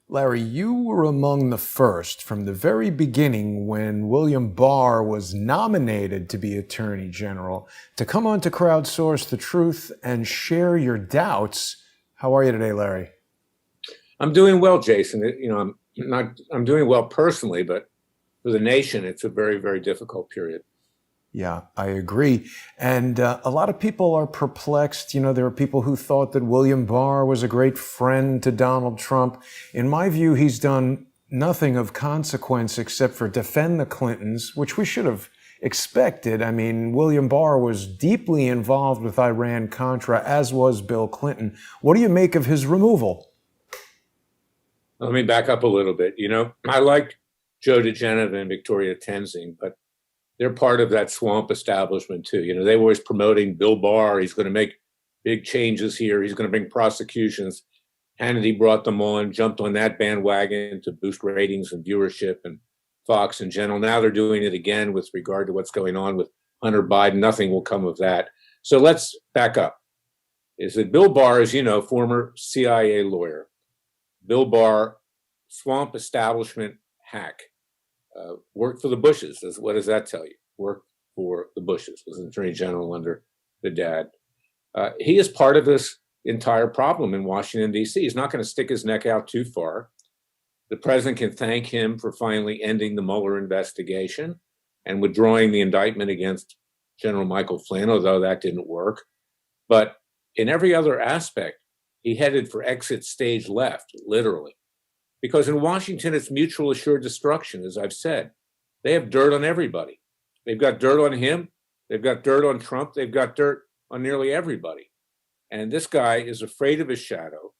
Larry, you were among the first from the very beginning when William Barr was nominated to be Attorney General to come on to Crowdsource the Truth and share your doubts. How are you today, Larry? I'm doing well, Jason. I'm doing well personally, but for the nation, it's a very, very difficult period. Yeah, I agree. And a lot of people are perplexed. There are people who thought that William Barr was a great friend to Donald Trump. In my view, he's done nothing of consequence except for defend the Clintons, which we should have expected. I mean, William Barr was deeply involved with Iran-Contra, as was Bill Clinton. What do you make of his removal? Let me back up a little bit. I like Joe DeGeneva and Victoria Tenzing, but they're part of that swamp establishment too. They were always promoting Bill Barr. He's going to make big changes here. He's going to bring prosecutions. Hannity brought them on, jumped on that bandwagon to boost ratings and viewership, and Fox in general. Now they're doing it again with regard to what's going on with Hunter Biden. Nothing will come of that. So let's back up. Is that Bill Barr, as you know, former CIA lawyer. Bill Barr, swamp establishment hack. Worked for the Bushes. What does that tell you? Worked for the Bushes. Was an attorney general under the dad. He is part of this entire problem in Washington, D.C. He's not going to stick his neck out too far. The president can thank him for finally ending the Mueller investigation and withdrawing the indictment against General Michael Flynn, although that didn't work. But in every other aspect, he headed for exit stage left, literally. Because in Washington, it's mutual assured destruction, as I've said. They have dirt on everybody. They've got dirt on him. They've got dirt on Trump. They've got dirt on nearly everybody. And this guy is afraid of his shadow.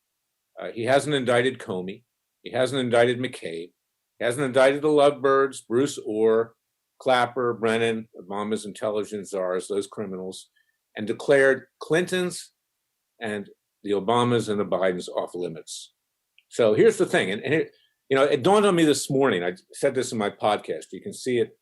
He hasn't indicted Comey. He hasn't indicted McCabe. He hasn't indicted the Lovebirds, Bruce Orr, Clapper, Brennan, Obama's intelligence czars, those criminals, and declared Clinton's and the Obamas and the Bidens off limits. So here's the thing, and it dawned on me this morning. I said this in my podcast. You can see it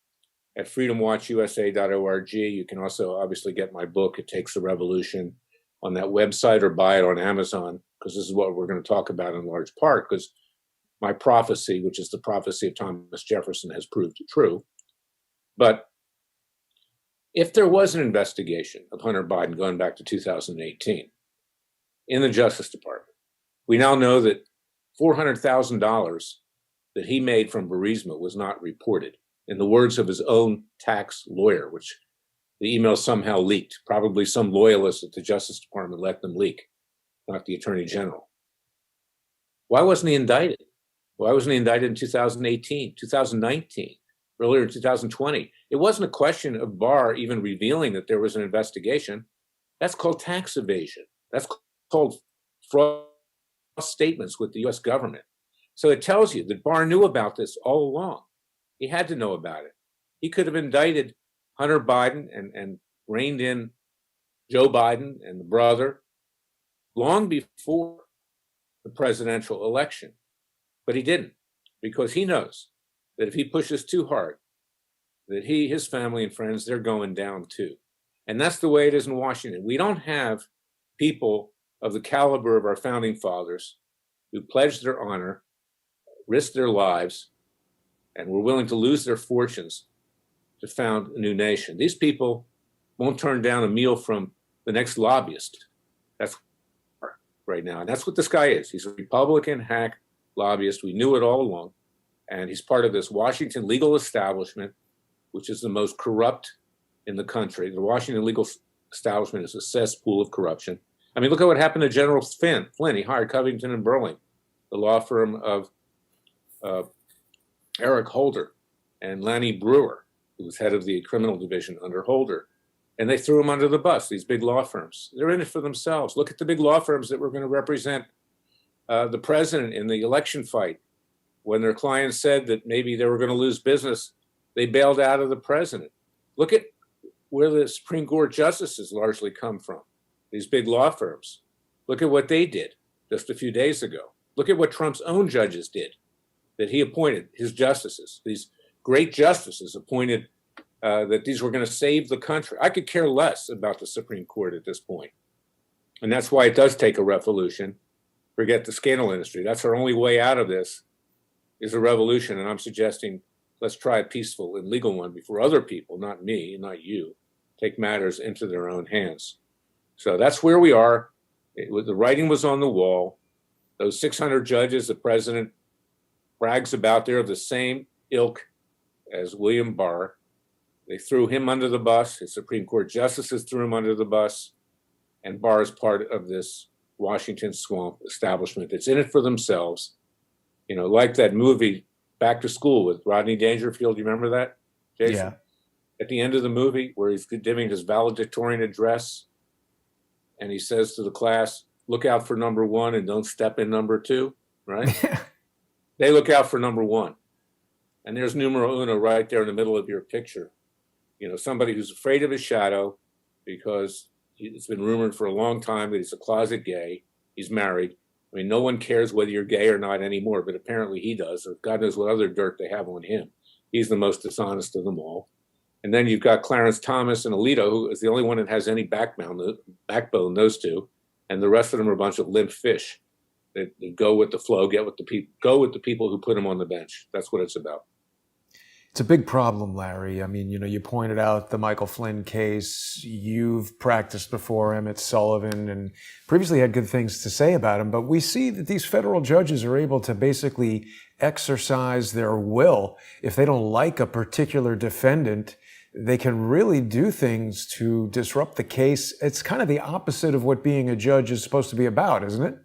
at freedomwatchusa.org. You can also obviously get my book, It Takes a Revolution, on that website or buy it on Amazon, because this is what we're going to talk about in large part, because my prophecy, which is the prophecy of Thomas Jefferson, has proved true. But if there was an investigation of Hunter Biden going back to 2018 in the Justice Department, we now know that $400,000 that he made from Burisma was not reported, in the words of his own tax lawyer, which the email somehow leaked. Probably some loyalist at the Justice Department let them leak, not the Attorney General. Why wasn't he indicted? Why wasn't he indicted in 2018, 2019, earlier in 2020? It wasn't a question of Barr even revealing that there was an investigation. That's called tax evasion. That's called fraud statements with the U.S. government. So it tells you that Barr knew about this all along. He had to know about it. He could have indicted Hunter Biden and reined in Joe Biden and the brother long before the presidential election. But he didn't, because he knows that if he pushes too hard, that he, his family and friends, they're going down too. And that's the way it is in Washington. We don't have people of the caliber of our founding fathers who pledged their honor, risked their lives, and were willing to lose their fortunes to found a new nation. These people won't turn down a meal from the next lobbyist. That's right now. And that's what this guy is. He's a Republican hack lobbyist. We knew it all along. And he's part of this Washington legal establishment, which is the most corrupt in the country. The Washington legal establishment is a cesspool of corruption. I mean, look at what happened to General Flynn. He hired Covington and Burling, the law firm of Eric Holder and Lanny Brewer, who was head of the criminal division under Holder. And they threw him under the bus, these big law firms. They're in it for themselves. Look at the big law firms that were going to represent the president in the election fight. When their clients said that maybe they were going to lose business, they bailed out of the president. Look at where the Supreme Court justices largely come from. These big law firms. Look at what they did just a few days ago. Look at what Trump's own judges did, that he appointed, his justices, these great justices appointed that these were going to save the country. I could care less about the Supreme Court at this point. And that's why it does take a revolution. forget the scandal industry. That's our only way out of this, is a revolution. And I'm suggesting let's try a peaceful and legal one before other people, not me, not you, take matters into their own hands. So that's where we are. The writing was on the wall. Those 600 judges the president brags about, they're of the same ilk as William Barr. They threw him under the bus. His Supreme Court justices threw him under the bus. And Barr is part of this Washington swamp establishment that's in it for themselves. You know, like that movie Back to School with Rodney Dangerfield. You remember that, Jason? Yeah. At the end of the movie, where he's giving his valedictorian address, and he says to the class, look out for number one and don't step in number two, right? They look out for number one. And there's numero uno right there in the middle of your picture. You know, somebody who's afraid of his shadow because it's been rumored for a long time that he's a closet gay. He's married. I mean, no one cares whether you're gay or not anymore, but apparently he does, or God knows what other dirt they have on him. He's the most dishonest of them all. And then you've got Clarence Thomas and Alito, who is the only one that has any backbone, those two. And the rest of them are a bunch of limp fish that go with the flow, go with the people who put them on the bench. That's what it's about. It's a big problem, Larry. I mean, you know, you pointed out the Michael Flynn case. You've practiced before him at Sullivan and previously had good things to say about him. But we see that these federal judges are able to basically exercise their will. If they don't like a particular defendant, they can really do things to disrupt the case. It's kind of the opposite of what being a judge is supposed to be about, isn't it?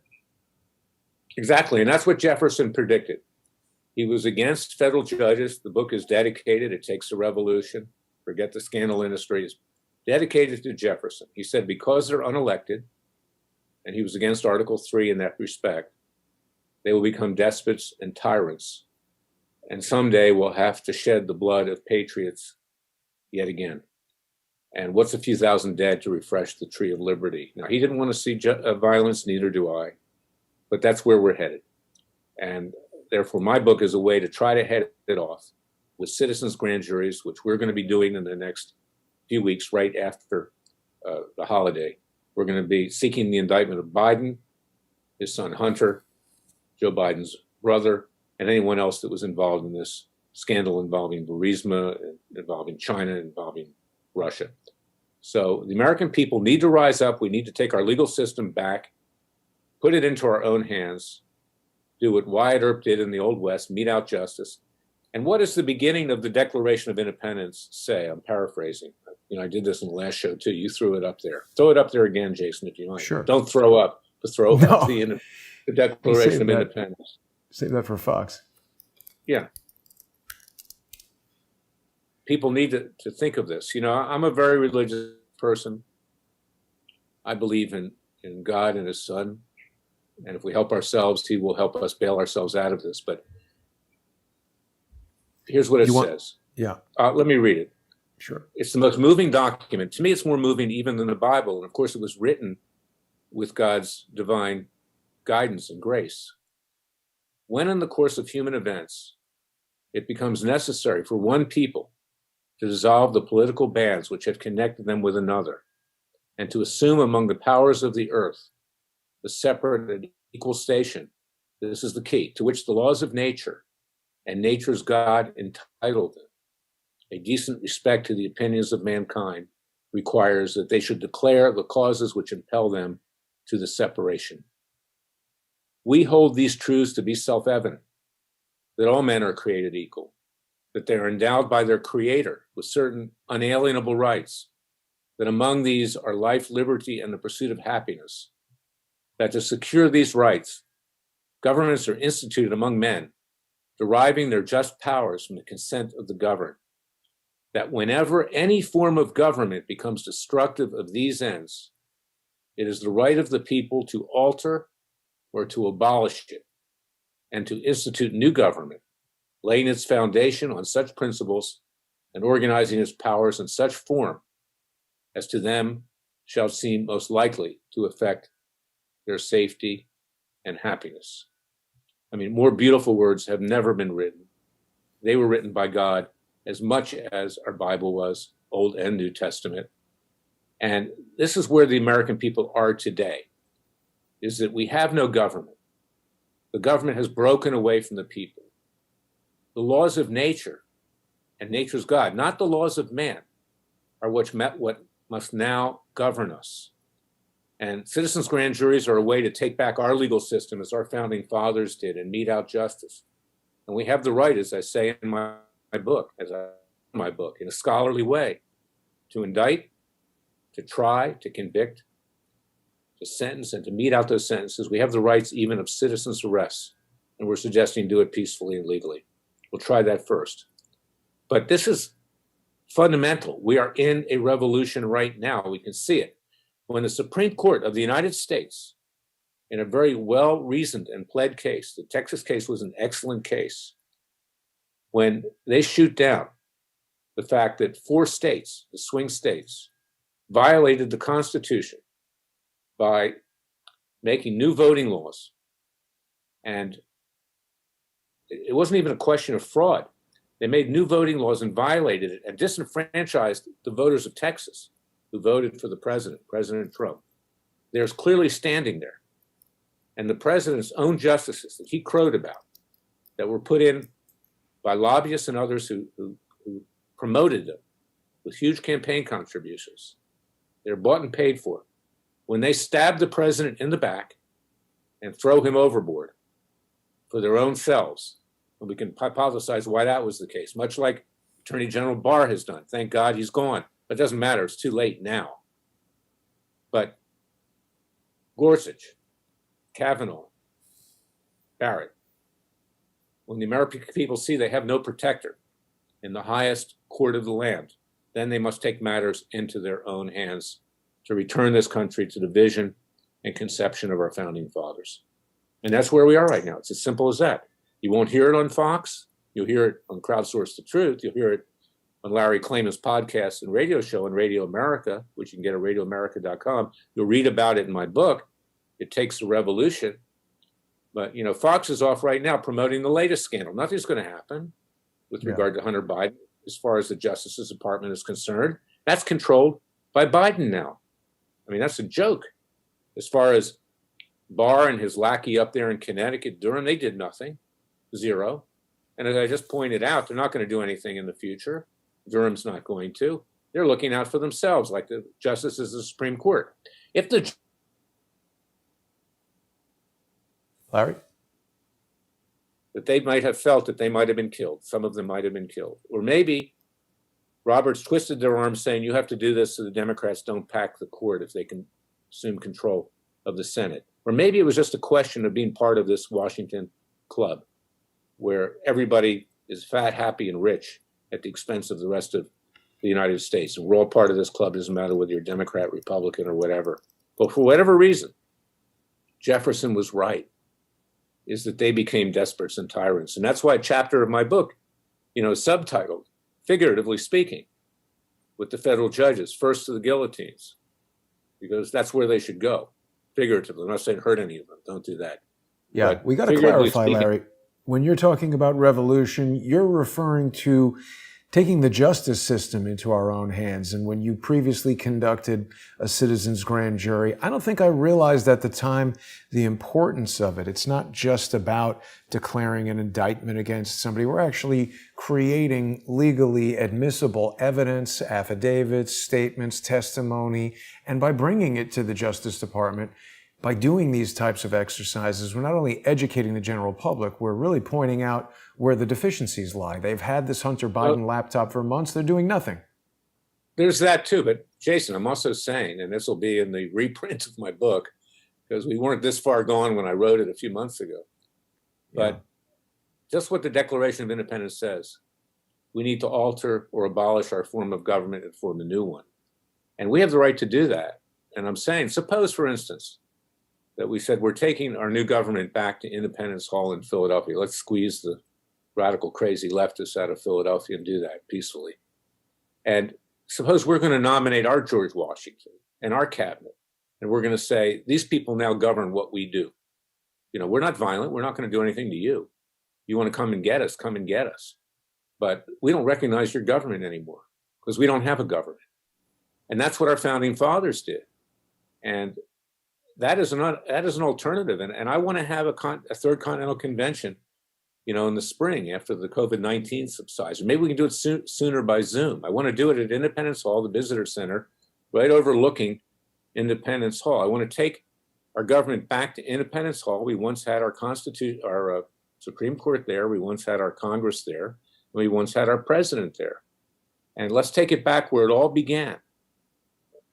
Exactly. And that's what Jefferson predicted. He was against federal judges. The book is dedicated. It takes a revolution. Forget the scandal industry. It's dedicated to Jefferson. He said because they're unelected, and he was against Article 3 in that respect, they will become despots and tyrants. And someday we'll have to shed the blood of patriots yet again. And what's a few thousand dead to refresh the tree of liberty? Now, he didn't want to see violence, neither do I. But that's where we're headed. And therefore, my book is a way to try to head it off with citizens' grand juries, which we're going to be doing in the next few weeks, right after the holiday. We're going to be seeking the indictment of Biden, his son Hunter, Joe Biden's brother, and anyone else that was involved in this scandal involving Burisma, involving China, involving Russia. So the American people need to rise up. We need to take our legal system back, put it into our own hands, do what Wyatt Earp did in the Old West, mete out justice. And what does the beginning of the Declaration of Independence say? I'm paraphrasing. You know, I did this in the last show too. You threw it up there. Throw it up there again, Jason, if you like. Sure. Don't throw up, but throw up the Declaration of Independence. Save that for Fox. Yeah. People need to think of this. You know, I'm a very religious person. I believe in God and his son. And if we help ourselves, he will help us bail ourselves out of this. But here's what it says. Yeah. Let me read it. Sure. It's the most moving document. To me, it's more moving even than the Bible. And of course, it was written with God's divine guidance and grace. When in the course of human events, it becomes necessary for one people to dissolve the political bands which have connected them with another, and to assume among the powers of the earth the separate and equal station, this is the key, to which the laws of nature and nature's God entitled them. A decent respect to the opinions of mankind requires that they should declare the causes which impel them to the separation. We hold these truths to be self-evident, that all men are created equal, that they are endowed by their Creator with certain unalienable rights, that among these are life, liberty, and the pursuit of happiness, that to secure these rights, governments are instituted among men, deriving their just powers from the consent of the governed, that whenever any form of government becomes destructive of these ends, it is the right of the people to alter or to abolish it, and to institute new government, laying its foundation on such principles and organizing its powers in such form as to them shall seem most likely to affect their safety and happiness. I mean, more beautiful words have never been written. They were written by God as much as our Bible was, Old and New Testament. And this is where the American people are today, is that we have no government. The government has broken away from the people. The laws of nature, and nature's God, not the laws of man, are what must now govern us. And citizens' grand juries are a way to take back our legal system as our founding fathers did and mete out justice. And we have the right, as I say in my book, in a scholarly way, to indict, to try, to convict, to sentence, and to mete out those sentences. We have the rights even of citizens' arrests, and we're suggesting do it peacefully and legally. We'll try that first. But this is fundamental. We are in a revolution right now. We can see it. When the Supreme Court of the United States, in a very well-reasoned and pled case, the Texas case was an excellent case, when they shoot down the fact that 4 states, the swing states, violated the Constitution by making new voting laws. And it wasn't even a question of fraud. They made new voting laws and violated it and disenfranchised the voters of Texas who voted for the president, President Trump. There's clearly standing there. And the president's own justices that he crowed about, that were put in by lobbyists and others who promoted them with huge campaign contributions, they're bought and paid for. When they stab the president in the back and throw him overboard for their own selves, and we can hypothesize why that was the case, much like Attorney General Barr has done. Thank God he's gone. But it doesn't matter. It's too late now. But Gorsuch, Kavanaugh, Barrett, when the American people see they have no protector in the highest court of the land, then they must take matters into their own hands to return this country to the vision and conception of our founding fathers. And that's where we are right now. It's as simple as that. You won't hear it on Fox. You'll hear it on Crowdsource the Truth. You'll hear it on Larry Klayman's podcast and radio show on Radio America, which you can get at radioamerica.com. You'll read about it in my book. It takes a revolution. But, you know, Fox is off right now promoting the latest scandal. Nothing's going to happen with regard to Hunter Biden as far as the Justice Department is concerned. That's controlled by Biden now. I mean, that's a joke. As far as Barr and his lackey up there in Connecticut, Durham, they did nothing. Zero. And as I just pointed out, they're not going to do anything in the future. Durham's not going to. They're looking out for themselves, like the justices of the Supreme Court. If the Larry? That they might have felt that they might have been killed. Some of them might have been killed. Or maybe Roberts twisted their arms saying, you have to do this so the Democrats don't pack the court if they can assume control of the Senate. Or maybe it was just a question of being part of this Washington club where everybody is fat, happy, and rich at the expense of the rest of the United States. And we're all part of this club. It doesn't matter whether you're Democrat, Republican, or whatever. But for whatever reason, Jefferson was right, is that they became despots and tyrants. And that's why a chapter of my book, you know, is subtitled, figuratively speaking, with the federal judges, first to the guillotines, because that's where they should go, figuratively. I'm not saying hurt any of them. Don't do that. Yeah, But we got to clarify, Larry. When you're talking about revolution, you're referring to taking the justice system into our own hands. And when you previously conducted a citizens' grand jury, I don't think I realized at the time the importance of it. It's not just about declaring an indictment against somebody. We're actually creating legally admissible evidence, affidavits, statements, testimony. And by bringing it to the Justice Department, by doing these types of exercises, we're not only educating the general public, we're really pointing out where the deficiencies lie. They've had this Hunter Biden laptop for months. They're doing nothing. There's that too. But Jason, I'm also saying, and this will be in the reprint of my book, because we weren't this far gone when I wrote it a few months ago. But just what the Declaration of Independence says, we need to alter or abolish our form of government and form a new one. And we have the right to do that. And I'm saying, suppose, for instance, that we said we're taking our new government back to Independence Hall in Philadelphia. Let's squeeze the radical, crazy leftists out of Philadelphia and do that peacefully. And suppose we're going to nominate our George Washington and our cabinet, and we're going to say, these people now govern what we do. You know, we're not violent. We're not going to do anything to you. You want to come and get us, come and get us. But we don't recognize your government anymore because we don't have a government. And that's what our founding fathers did. And that is an alternative. And I want to have a third continental convention, in the spring after the COVID-19 subsides. Maybe we can do it sooner by Zoom. I want to do it at Independence Hall, the visitor center, right overlooking Independence Hall. I want to take our government back to Independence Hall. We once had our Supreme Court there. We once had our Congress there. We once had our president there. And let's take it back where it all began.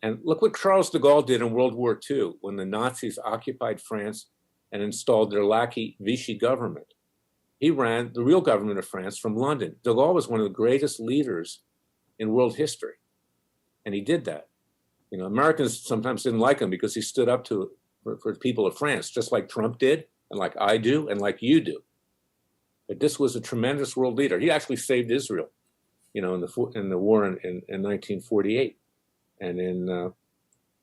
And look what Charles de Gaulle did in World War II when the Nazis occupied France and installed their lackey Vichy government. He ran the real government of France from London. De Gaulle was one of the greatest leaders in world history. And he did that. Americans sometimes didn't like him because he stood up for the people of France, just like Trump did, and like I do, and like you do. But this was a tremendous world leader. He actually saved Israel, in the war in 1948 and in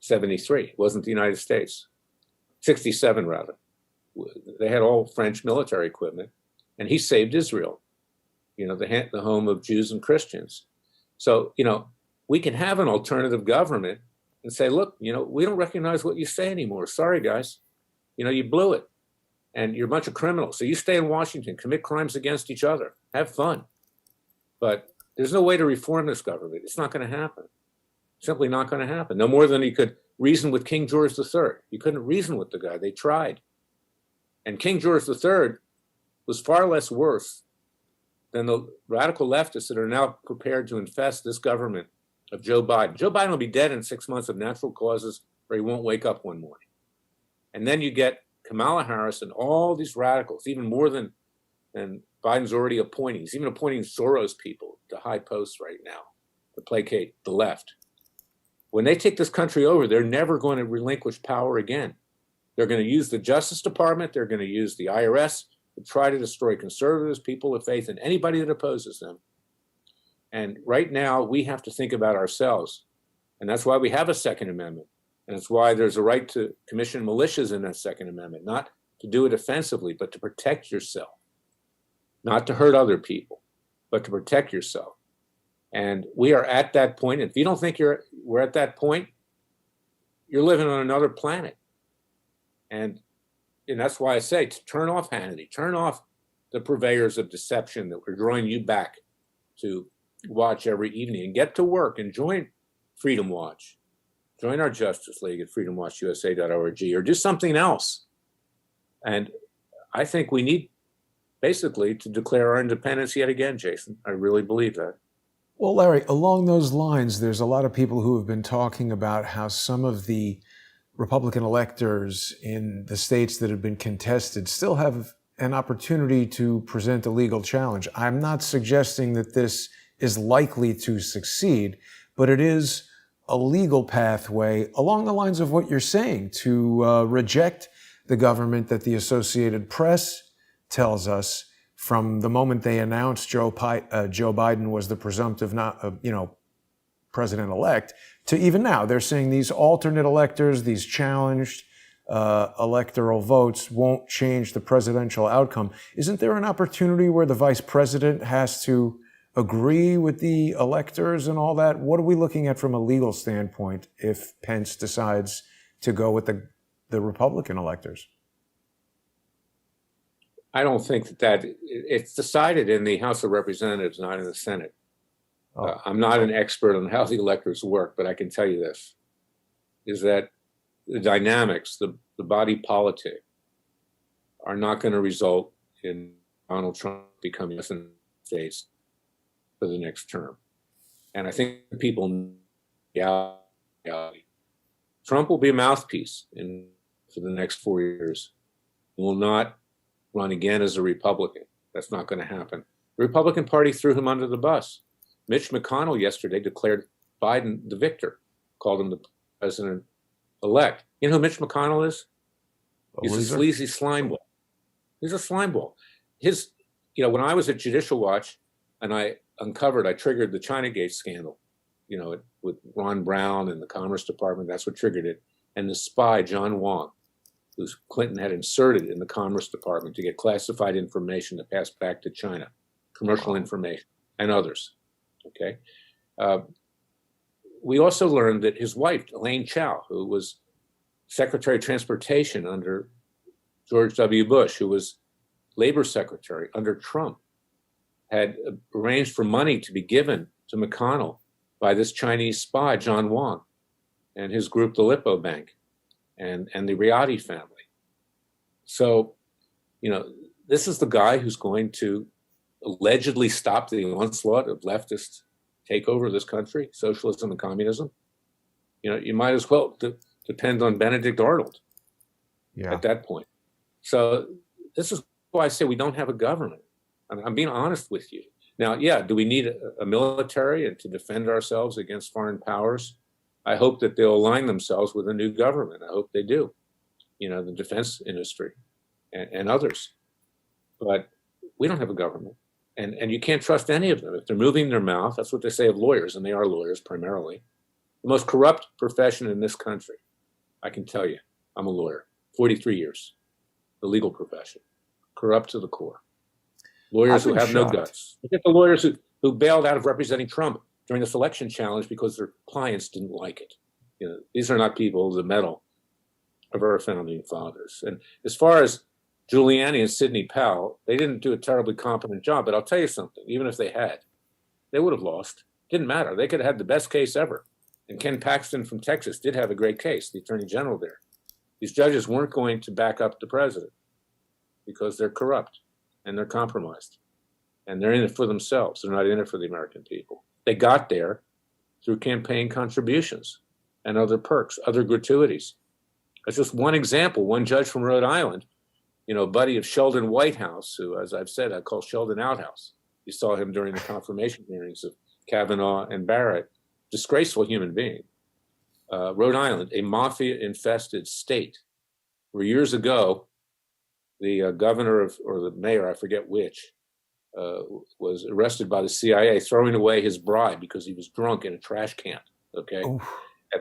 73. It wasn't the United States. 67, rather. They had all French military equipment, and he saved Israel, the home of Jews and Christians. So, we can have an alternative government and say, look, we don't recognize what you say anymore. Sorry, guys. You blew it. And you're a bunch of criminals. So you stay in Washington, commit crimes against each other, have fun. But there's no way to reform this government. It's not going to happen. Simply not going to happen. No more than he could reason with King George III. You couldn't reason with the guy. They tried. And King George III was far less worse than the radical leftists that are now prepared to infest this government of Joe Biden. Joe Biden will be dead in 6 months of natural causes, or he won't wake up one morning. And then you get Kamala Harris and all these radicals, even more than Biden's already appointing. He's even appointing Soros people to high posts right now to placate the left. When they take this country over, they're never going to relinquish power again. They're going to use the Justice Department. They're going to use the IRS to try to destroy conservatives, people of faith, and anybody that opposes them. And right now, we have to think about ourselves. And that's why we have a Second Amendment. And it's why there's a right to commission militias in that Second Amendment, not to do it offensively, but to protect yourself, not to hurt other people, but to protect yourself. And we are at that point. If you don't think we're at that point, you're living on another planet. And that's why I say, to turn off Hannity, turn off the purveyors of deception that were drawing you back to watch every evening, and get to work and join Freedom Watch. Join our Justice League at freedomwatchusa.org, or do something else. And I think we need basically to declare our independence yet again, Jason. I really believe that. Well, Larry, along those lines, there's a lot of people who have been talking about how some of the Republican electors in the states that have been contested still have an opportunity to present a legal challenge. I'm not suggesting that this is likely to succeed, but it is a legal pathway along the lines of what you're saying to reject the government that the Associated Press tells us from the moment they announced Joe Biden was the presumptive president-elect to even now. They're saying these alternate electors, these challenged electoral votes won't change the presidential outcome. Isn't there an opportunity where the vice president has to agree with the electors and all that? What are we looking at from a legal standpoint if Pence decides to go with the Republican electors? I don't think that it's decided in the House of Representatives, not in the Senate. Oh. I'm not an expert on how the electors work, but I can tell you this, is that the dynamics, the body politic, are not going to result in Donald Trump becoming president of the United States for the next term. And I think people know reality. Trump will be a mouthpiece for the next 4 years. He will not run again as a Republican. That's not going to happen. The Republican Party threw him under the bus. Mitch McConnell yesterday declared Biden the victor, called him the president-elect. You know who Mitch McConnell is? He's a sleazy slimeball. He's a slimeball. When I was at Judicial Watch and I triggered the Chinagate scandal, with Ron Brown and the Commerce Department, that's what triggered it. And the spy, John Wong, who Clinton had inserted in the Commerce Department to get classified information to pass back to China, commercial information, and others. Okay. We also learned that his wife, Elaine Chao, who was Secretary of Transportation under George W. Bush, who was Labor Secretary under Trump, had arranged for money to be given to McConnell by this Chinese spy, John Wang, and his group, the Lippo Bank, and the Riyadi family. So, this is the guy who's going to allegedly stop the onslaught of leftist takeover of this country, socialism and communism. You might as well depend on Benedict Arnold at that point. So this is why I say we don't have a government. I'm being honest with you. Now, do we need a military and to defend ourselves against foreign powers? I hope that they'll align themselves with a new government. I hope they do. The defense industry and others. But we don't have a government. And you can't trust any of them. If they're moving their mouth, that's what they say of lawyers, and they are lawyers primarily. The most corrupt profession in this country, I can tell you. I'm a lawyer, 43 years, the legal profession, corrupt to the core. Lawyers who have no guts. Look at the lawyers who bailed out of representing Trump during this election challenge because their clients didn't like it. These are not people of the mettle of our founding fathers. And as far as Giuliani and Sidney Powell, they didn't do a terribly competent job, but I'll tell you something, even if they had, they would have lost. Didn't matter. They could have had the best case ever. And Ken Paxton from Texas did have a great case, the attorney general there. These judges weren't going to back up the president because they're corrupt and they're compromised and they're in it for themselves. They're not in it for the American people. They got there through campaign contributions and other perks, other gratuities. That's just one example. One judge from Rhode Island, a buddy of Sheldon Whitehouse, who, as I've said, I call Sheldon Outhouse. You saw him during the confirmation hearings of Kavanaugh and Barrett. Disgraceful human being. Rhode Island, a mafia-infested state, where years ago, the governor or the mayor, I forget which, was arrested by the CIA, throwing away his bribe because he was drunk in a trash can. Okay. Well,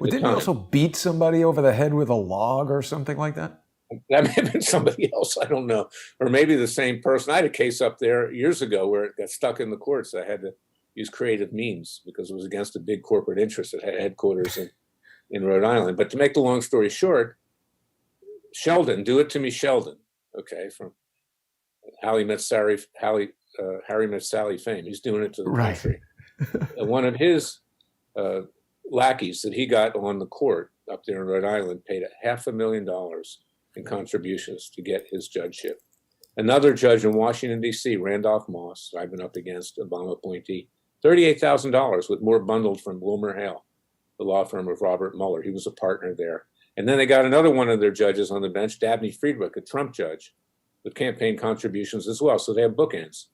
didn't he also beat somebody over the head with a log or something like that? That may have been somebody else. I don't know. Or maybe the same person. I had a case up there years ago where it got stuck in the courts. I had to use creative means because it was against a big corporate interest that had headquarters in Rhode Island. But to make the long story short, Sheldon, do it to me, Sheldon. Okay, from Harry Met Sally fame. He's doing it to the country. And one of his lackeys that he got on the court up there in Rhode Island paid $500,000 in contributions to get his judgeship. Another judge in Washington, D.C., Randolph Moss, I've been up against, Obama appointee, $38,000 with more bundled from Wilmer Hale, the law firm of Robert Mueller. He was a partner there. And then they got another one of their judges on the bench, Dabney Friedrich, a Trump judge, with campaign contributions as well. So they have bookends.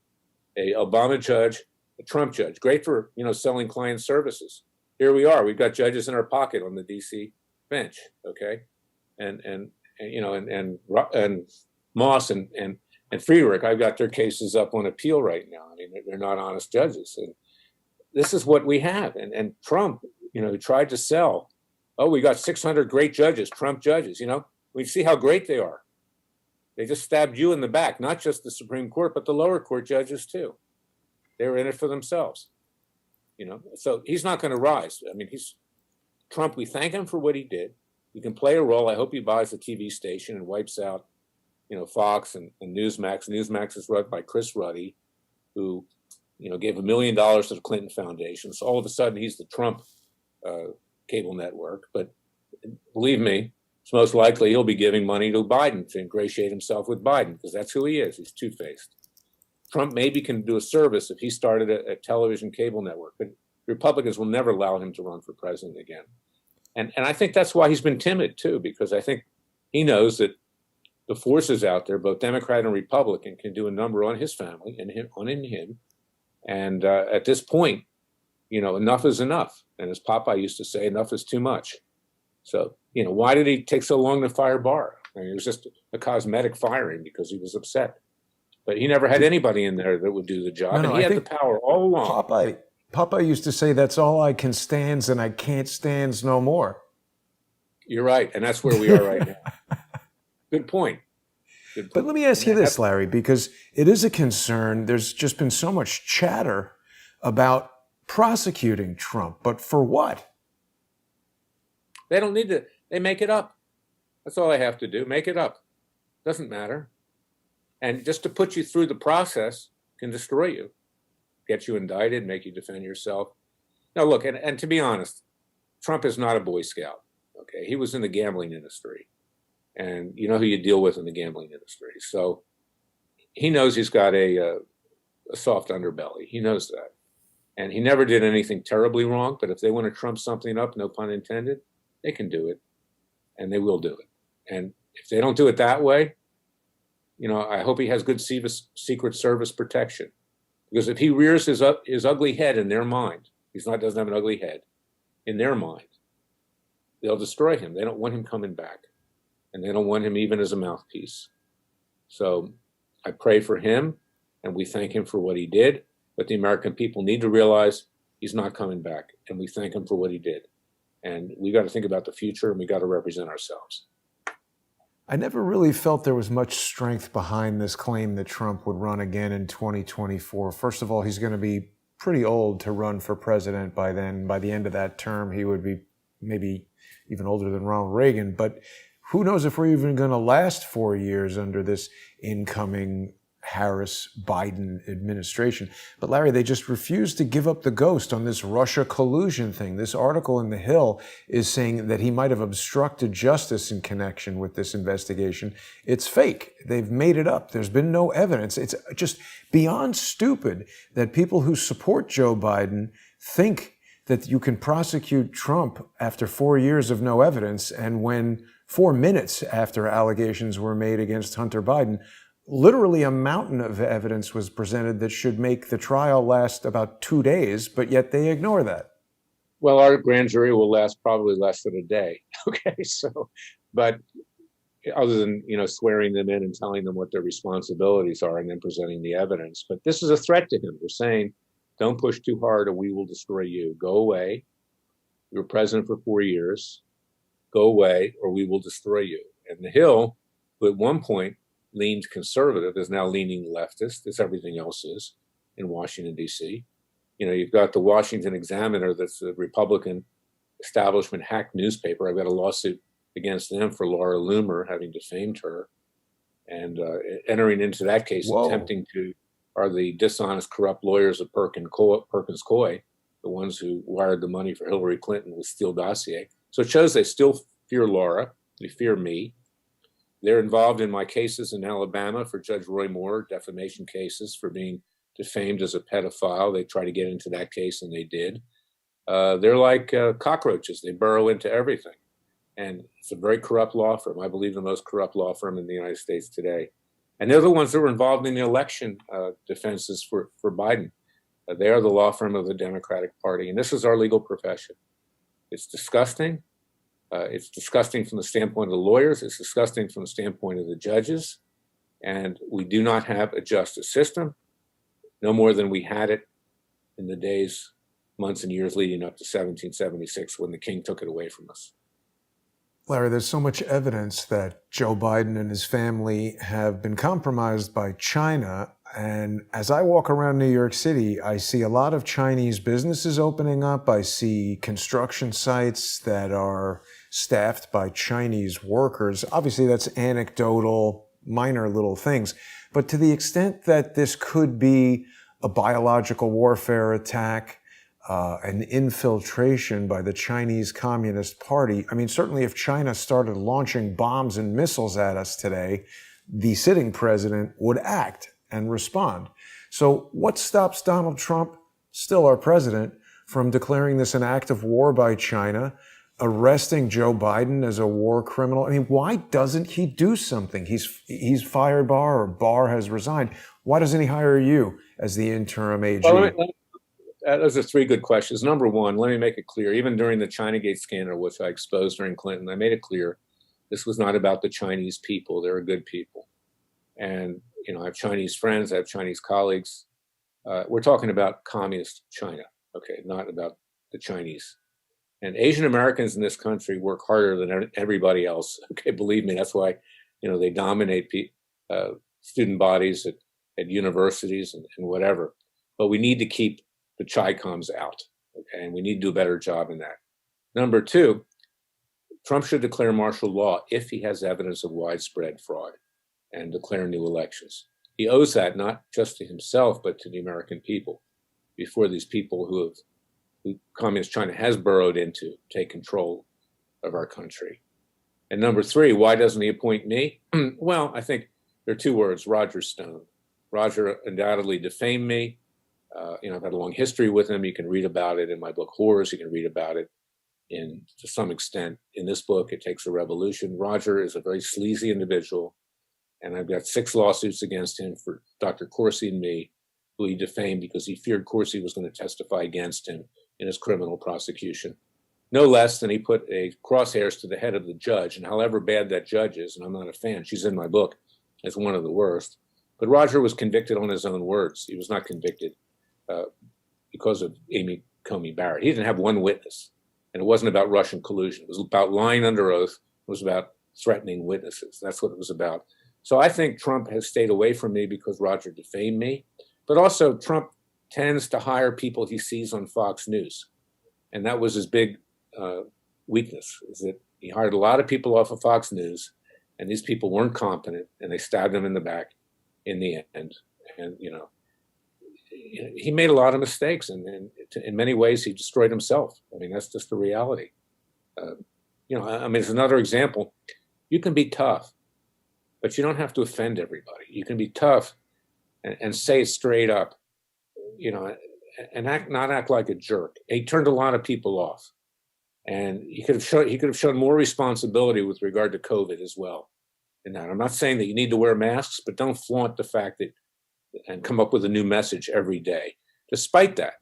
A Obama judge, a Trump judge. Great for, selling client services. Here we are. We've got judges in our pocket on the D.C. bench, okay? And Moss and Friedrich, I've got their cases up on appeal right now. I mean, they're not honest judges. And this is what we have. And Trump, tried to sell, we got 600 great judges, Trump judges, we see how great they are. They just stabbed you in the back, not just the Supreme Court, but the lower court judges too. They were in it for themselves, So he's not going to rise. I mean, Trump, we thank him for what he did. He can play a role. I hope he buys a TV station and wipes out Fox and Newsmax. Newsmax is run by Chris Ruddy, who, gave $1 million to the Clinton Foundation. So all of a sudden he's the Trump cable network. But believe me, it's most likely he'll be giving money to Biden to ingratiate himself with Biden because that's who he is. He's two-faced. Trump maybe can do a service if he started a television cable network, but Republicans will never allow him to run for president again. And I think that's why he's been timid too, because I think he knows that the forces out there, both Democrat and Republican, can do a number on his family and on him. And at this point, enough is enough. And as Popeye used to say, enough is too much. So, why did he take so long to fire Barr? I mean, it was just a cosmetic firing because he was upset. But he never had anybody in there that would do the job. And he had the power all along. Popeye used to say, that's all I can stands and I can't stands no more. You're right. And that's where we are right now. Good point. But let me ask you this, Larry, because it is a concern. There's just been so much chatter about prosecuting Trump. But for what? They don't need to. They make it up. That's all I have to do. Make it up. Doesn't matter. And just to put you through the process can destroy you, get you indicted, make you defend yourself. Now, look, and to be honest, Trump is not a Boy Scout. Okay, he was in the gambling industry, and you know who you deal with in the gambling industry. So he knows he's got a soft underbelly. He knows that, and he never did anything terribly wrong. But if they want to trump something up, no pun intended, they can do it, and they will do it. And if they don't do it that way, I hope he has good Secret Service protection, because if he rears his ugly head in their mind, doesn't have an ugly head in their mind, they'll destroy him. They don't want him coming back, and they don't want him even as a mouthpiece. So I pray for him, and we thank him for what he did. But the American people need to realize he's not coming back, and we thank him for what he did. And we got to think about the future, and we got to represent ourselves. I never really felt there was much strength behind this claim that Trump would run again in 2024. First of all, he's going to be pretty old to run for president by then. By the end of that term, he would be maybe even older than Ronald Reagan. But who knows if we're even going to last 4 years under this incoming Harris-Biden administration. But Larry, they just refuse to give up the ghost on this Russia collusion thing. This article in The Hill is saying that he might have obstructed justice in connection with this investigation. It's fake. They've made it up. There's been no evidence. It's just beyond stupid that people who support Joe Biden think that you can prosecute Trump after 4 years of no evidence, and when 4 minutes after allegations were made against Hunter Biden, literally a mountain of evidence was presented that should make the trial last about 2 days, but yet they ignore that. Well, our grand jury will last probably less than a day. Okay, but other than, swearing them in and telling them what their responsibilities are and then presenting the evidence. But this is a threat to him. They're saying, don't push too hard or we will destroy you. Go away. You were president for 4 years. Go away or we will destroy you. And The Hill, who at one point leaned conservative, is now leaning leftist, as everything else is in Washington, D.C. You've got the Washington Examiner, that's a Republican establishment hack newspaper. I've got a lawsuit against them for Laura Loomer having defamed her. And entering into that case, attempting to, are the dishonest, corrupt lawyers of Perkins Coie, the ones who wired the money for Hillary Clinton with Steele dossier. So it shows they still fear Laura. They fear me. They're involved in my cases in Alabama for Judge Roy Moore, defamation cases for being defamed as a pedophile. They tried to get into that case, and they did. They're like cockroaches. They burrow into everything. And it's a very corrupt law firm. I believe the most corrupt law firm in the United States today. And they're the ones that were involved in the election defenses for Biden. They are the law firm of the Democratic Party. And this is our legal profession. It's disgusting. It's disgusting from the standpoint of the lawyers. It's disgusting from the standpoint of the judges. And we do not have a justice system, no more than we had it in the days, months, and years leading up to 1776 when the king took it away from us. Larry, there's so much evidence that Joe Biden and his family have been compromised by China. And as I walk around New York City, I see a lot of Chinese businesses opening up. I see construction sites that are staffed by Chinese workers. Obviously, that's anecdotal, minor little things. But to the extent that this could be a biological warfare attack, an infiltration by the Chinese Communist Party, I mean, certainly if China started launching bombs and missiles at us today, the sitting president would act and respond. So what stops Donald Trump, still our president, from declaring this an act of war by China, arresting Joe Biden as a war criminal? I mean, why doesn't he do something? He's fired Barr, or Barr has resigned. Why doesn't he hire you as the interim AG? Well, those are three good questions. Number one, let me make it clear, even during the Chinagate scandal, which I exposed during Clinton, I made it clear this was not about the Chinese people. They're good people. And, I have Chinese friends, I have Chinese colleagues. We're talking about communist China, okay, not about the Chinese. And Asian Americans in this country work harder than everybody else. Okay, believe me, that's why, they dominate student bodies at universities and whatever. But we need to keep the Chi-Coms out, okay? And we need to do a better job in that. Number two, Trump should declare martial law if he has evidence of widespread fraud and declare new elections. He owes that not just to himself, but to the American people before these people who Communist China has burrowed into take control of our country. And number three, why doesn't he appoint me? Well, I think there are two words: Roger Stone. Roger undoubtedly defamed me. I've had a long history with him. You can read about it in my book, Horrors. You can read about it to some extent in this book, It Takes a Revolution. Roger is a very sleazy individual, and I've got 6 lawsuits against him for Dr. Corsi and me, who he defamed because he feared Corsi was going to testify against him in his criminal prosecution. No less than he put a crosshairs to the head of the judge, and however bad that judge is, and I'm not a fan, she's in my book as one of the worst, but Roger was convicted on his own words. He was not convicted because of Amy Comey Barrett. He didn't have one witness, and it wasn't about Russian collusion. It was about lying under oath. It was about threatening witnesses. That's what it was about. So I think Trump has stayed away from me because Roger defamed me, but also Trump tends to hire people he sees on Fox News, and that was his big weakness, is that he hired a lot of people off of Fox News, and these people weren't competent, and they stabbed him in the back in the end. And he made a lot of mistakes, and in many ways he destroyed himself. I mean, that's just the reality. It's another example. You can be tough, but you don't have to offend everybody. You can be tough and say it straight up, and not act like a jerk. He turned a lot of people off. And he could have shown more responsibility with regard to COVID as well. And I'm not saying that you need to wear masks, but don't flaunt the fact that and come up with a new message every day. Despite that,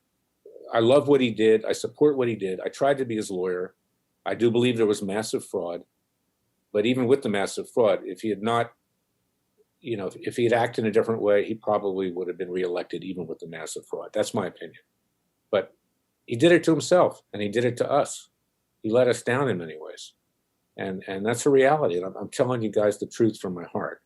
I love what he did. I support what he did. I tried to be his lawyer. I do believe there was massive fraud. But even with the massive fraud, if he had not, if he had acted in a different way, he probably would have been reelected even with the massive fraud. That's my opinion. But he did it to himself, and he did it to us. He let us down in many ways. And that's a reality. And I'm telling you guys the truth from my heart.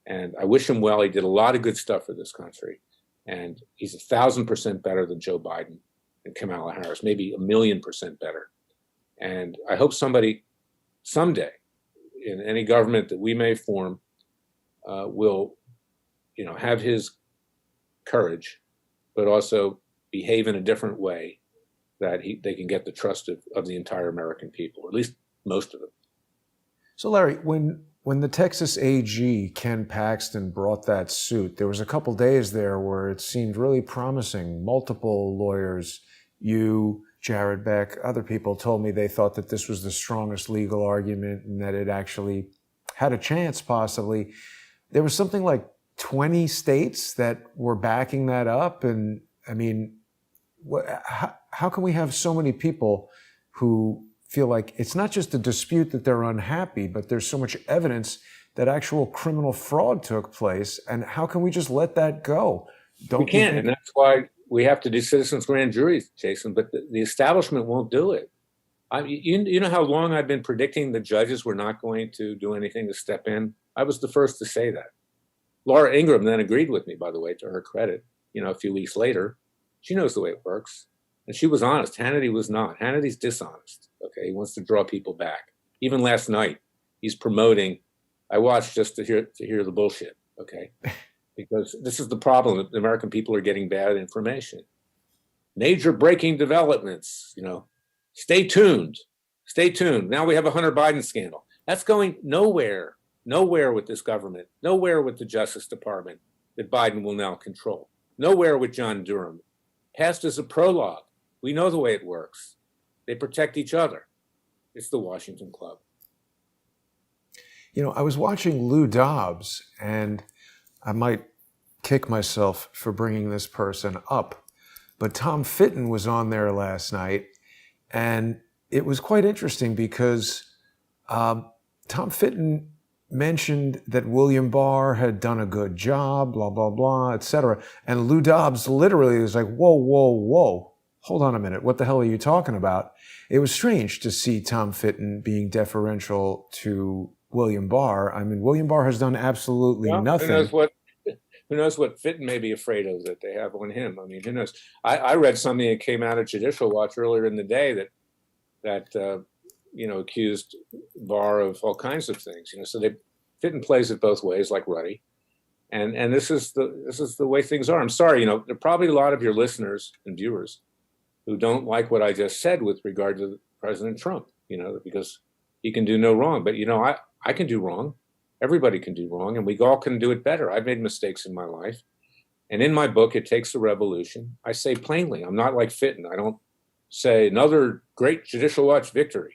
And I wish him well. He did a lot of good stuff for this country. And he's 1,000% better than Joe Biden and Kamala Harris, maybe 1,000,000% better. And I hope somebody someday in any government that we may form will, have his courage, but also behave in a different way that they can get the trust of the entire American people, or at least most of them. So, Larry, when the Texas AG, Ken Paxton, brought that suit, there was a couple days there where it seemed really promising. Multiple lawyers, you, Jared Beck, other people told me they thought that this was the strongest legal argument and that it actually had a chance, possibly. There was something like 20 states that were backing that up. And I mean, how can we have so many people who feel like it's not just a dispute that they're unhappy, but there's so much evidence that actual criminal fraud took place? And how can we just let that go? We can't, and that's why we have to do citizens' grand juries, Jason, but the establishment won't do it. You know how long I've been predicting the judges were not going to do anything to step in? I was the first to say that. Laura Ingraham then agreed with me, by the way, to her credit, a few weeks later. She knows the way it works. And she was honest. Hannity was not. Hannity's dishonest. Okay, he wants to draw people back. Even last night, he's promoting. I watched just to hear the bullshit. Okay, because this is the problem. The American people are getting bad information. Major breaking developments. Stay tuned. Stay tuned. Now we have a Hunter Biden scandal. That's going nowhere. Nowhere with this government. Nowhere with the Justice Department that Biden will now control. Nowhere with John Durham. Past as a prologue. We know the way it works. They protect each other. It's the Washington Club. I was watching Lou Dobbs, and I might kick myself for bringing this person up, but Tom Fitton was on there last night, and it was quite interesting because Tom Fitton mentioned that William Barr had done a good job, blah, blah, blah, etc. And Lou Dobbs literally was like, whoa, whoa, whoa. Hold on a minute. What the hell are you talking about? It was strange to see Tom Fitton being deferential to William Barr. I mean, William Barr has done absolutely nothing. Who knows what Fitton may be afraid of that they have on him? I mean, who knows? I read something that came out of Judicial Watch earlier in the day that accused Barr of all kinds of things. So they Fitton plays it both ways, like Ruddy, and this is the way things are. I'm sorry, there are probably a lot of your listeners and viewers who don't like what I just said with regard to President Trump, because he can do no wrong. But I can do wrong. Everybody can do wrong, and we all can do it better. I've made mistakes in my life. And in my book, It Takes a Revolution, I say plainly, I'm not like Fitton. I don't say another great Judicial Watch victory.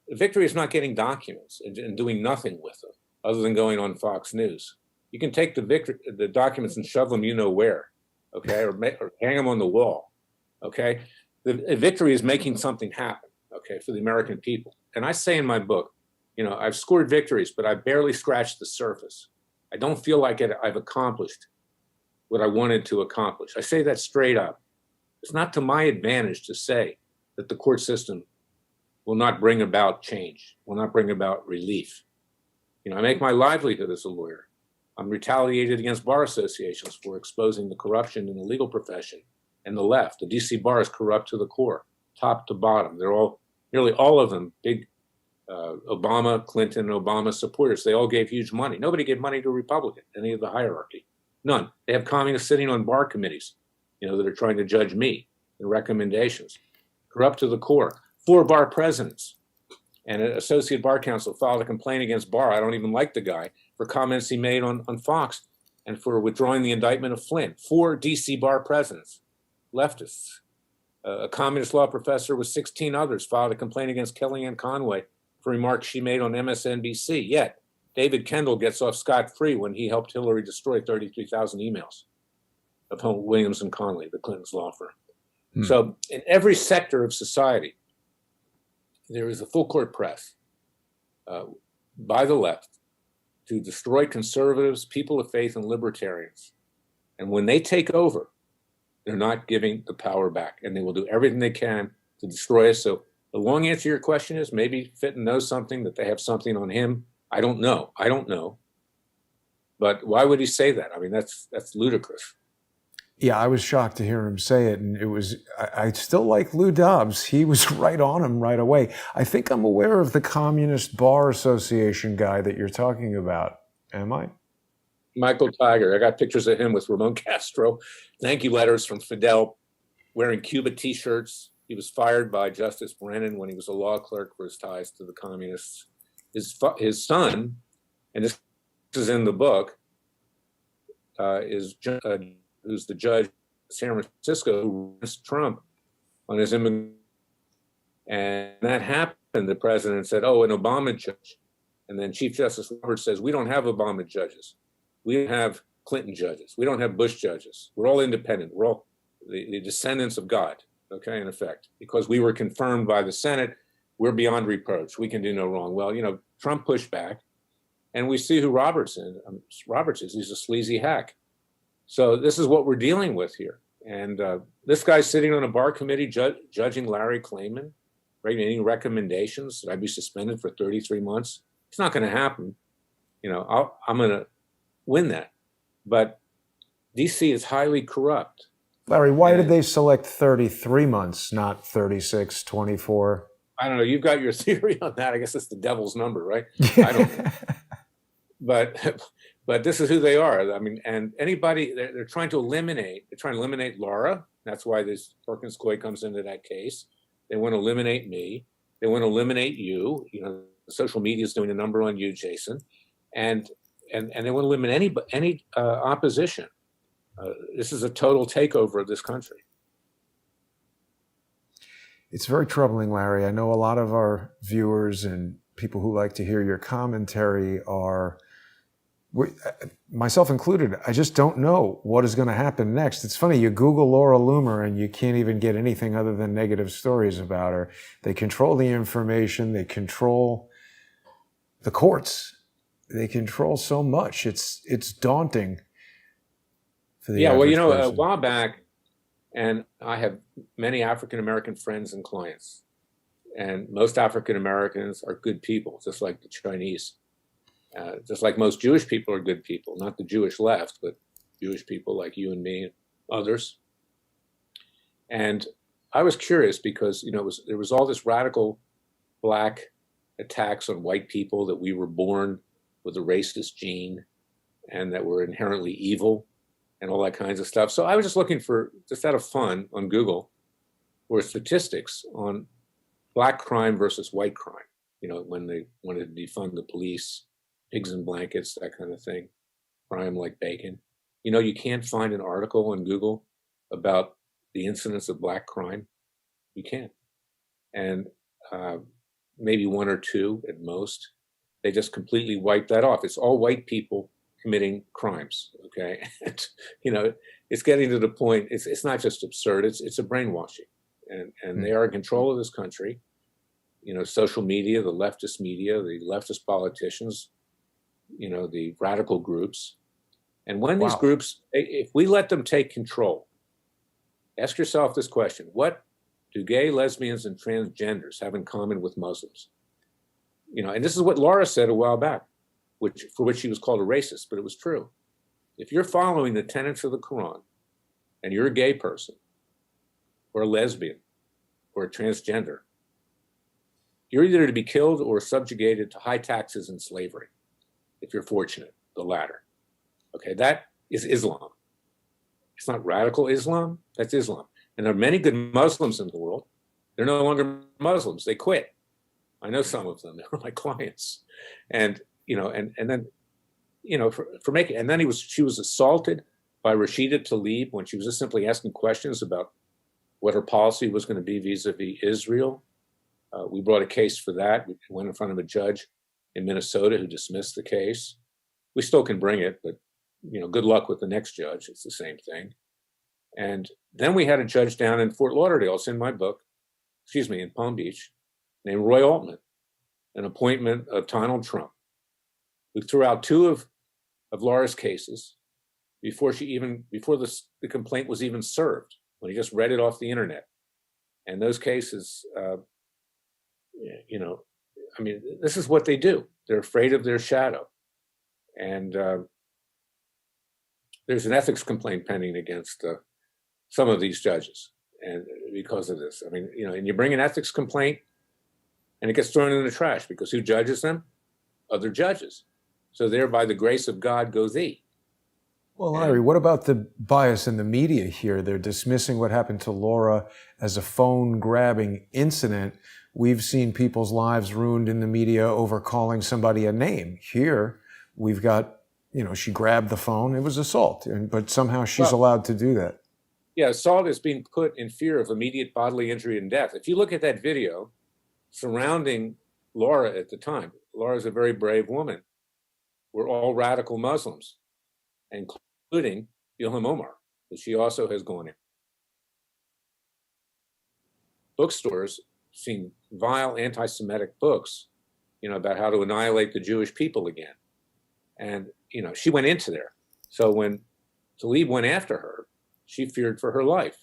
Victory is not getting documents and doing nothing with them other than going on Fox News. You can take the documents and shove them where, okay, or hang them on the wall, okay? The victory is making something happen, okay, for the American people. And I say in my book, I've scored victories, but I barely scratched the surface. I don't feel like I've accomplished what I wanted to accomplish. I say that straight up. It's not to my advantage to say that the court system will not bring about change, will not bring about relief. I make my livelihood as a lawyer. I'm retaliated against bar associations for exposing the corruption in the legal profession and the left. The DC bar is corrupt to the core, top to bottom. They're nearly all of them, big Clinton, Obama supporters. They all gave huge money. Nobody gave money to a Republican, any of the hierarchy. None. They have communists sitting on bar committees, that are trying to judge me and recommendations. Corrupt to the core. 4 bar presidents and an associate bar counsel filed a complaint against Barr. I don't even like the guy, for comments he made on Fox and for withdrawing the indictment of Flynn. 4 DC bar presidents, leftists. A communist law professor with 16 others filed a complaint against Kellyanne Conway for remarks she made on MSNBC. Yet, David Kendall gets off scot-free when he helped Hillary destroy 33,000 emails of Williams and Connolly, the Clintons' law firm. So in every sector of society, there is a full court press by the left to destroy conservatives, people of faith, and libertarians. And when they take over, they're not giving the power back, and they will do everything they can to destroy us. So the long answer to your question is maybe Fitton knows something, that they have something on him. I don't know. But why would he say that? I mean, that's ludicrous. Yeah, I was shocked to hear him say it, and I still like Lou Dobbs. He was right on him right away. I think I'm aware of the Communist Bar Association guy that you're talking about. Am I? Michael Tiger. I got pictures of him with Ramon Castro. Thank you letters from Fidel, wearing Cuba T-shirts. He was fired by Justice Brennan when he was a law clerk for his ties to the communists. His son, and this is in the book, who's the judge in San Francisco who runs Trump on his immigrant. And that happened. The president said, "Oh, an Obama judge." And then Chief Justice Roberts says, "We don't have Obama judges. We have Clinton judges. We don't have Bush judges. We're all independent. We're all the descendants of God," okay, in effect, because we were confirmed by the Senate. We're beyond reproach. We can do no wrong. Well, Trump pushed back, and we see who Roberts is. He's a sleazy hack. So this is what we're dealing with here. And this guy's sitting on a bar committee judging Larry Klayman, making recommendations that I'd be suspended for 33 months. It's not going to happen. I'm going to win that. But DC is highly corrupt. Larry, why did they select 33 months, not 36, 24? I don't know. You've got your theory on that. I guess it's the devil's number, right? I don't know. But this is who they are. I mean, and anybody, they're trying to eliminate Laura. That's why this Perkins Coie comes into that case. They want to eliminate me. They want to eliminate you. Social media is doing a number on you, Jason. And they want to eliminate any opposition. This is a total takeover of this country. It's very troubling, Larry. I know a lot of our viewers and people who like to hear your commentary are, myself included, I just don't know what is going to happen next. It's funny, you Google Laura Loomer and you can't even get anything other than negative stories about her. They control the information. They control the courts. They control so much. It's daunting for the average person. A while back, and I have many African-American friends and clients, and most African-Americans are good people, just like the Chinese. Just like most Jewish people are good people, not the Jewish left, but Jewish people like you and me and others. And I was curious because, there was all this radical black attacks on white people, that we were born with a racist gene and that we're inherently evil and all that kinds of stuff. So I was just looking for, just out of fun on Google, for statistics on black crime versus white crime. You know, when they wanted to defund the police, pigs in blankets, that kind of thing, crime like bacon. You know, you can't find an article on Google about the incidence of black crime. You can't. And maybe one or two at most. They just completely wipe that off. It's all white people committing crimes. Okay, and, you know, it's getting to the point. It's not just absurd. It's a brainwashing, and they are in control of this country. You know, social media, the leftist politicians, you know, the radical groups, and when these groups, if we let them take control, ask yourself this question: what do gay, lesbians, and transgenders have in common with Muslims? You know, and this is what Laura said a while back, for which she was called a racist, but it was true. If you're following the tenets of the Quran and you're a gay person or a lesbian or a transgender, you're either to be killed or subjugated to high taxes and slavery, if you're fortunate, the latter. Okay, that is Islam. It's not radical Islam, that's Islam. And there are many good Muslims in the world. They're no longer Muslims, they quit. I know some of them, they're my clients. And, you know, and then, you know, for making, and then she was assaulted by Rashida Tlaib when she was just simply asking questions about what her policy was going to be vis-a-vis Israel. We brought a case for that. We went in front of a judge in Minnesota who dismissed the case. We still can bring it, but, you know, good luck with the next judge. It's the same thing. And then we had a judge down in Fort Lauderdale, it's in my book, in Palm Beach, named Roy Altman, an appointment of Donald Trump, who threw out two of Laura's cases before the complaint was even served, when he just read it off the internet. And those cases, you know, I mean, this is what they do. They're afraid of their shadow. And there's an ethics complaint pending against some of these judges, and because of this. I mean, you know, and you bring an ethics complaint and it gets thrown in the trash, because who judges them? Other judges. So there, by the grace of God, go thee. Well, Larry, what about the bias in the media here? They're dismissing what happened to Laura as a phone-grabbing incident. We've seen people's lives ruined in the media over calling somebody a name. Here, we've got, you know, she grabbed the phone. It was assault, but somehow she's allowed to do that. Yeah, assault is being put in fear of immediate bodily injury and death. If you look at that video surrounding Laura at the time, Laura's a very brave woman. We're all radical Muslims, including Ilham Omar, but she also has gone in. Bookstores seen vile anti-Semitic books, you know, about how to annihilate the Jewish people again. And, you know, she went into there. So when Tlaib went after her, she feared for her life,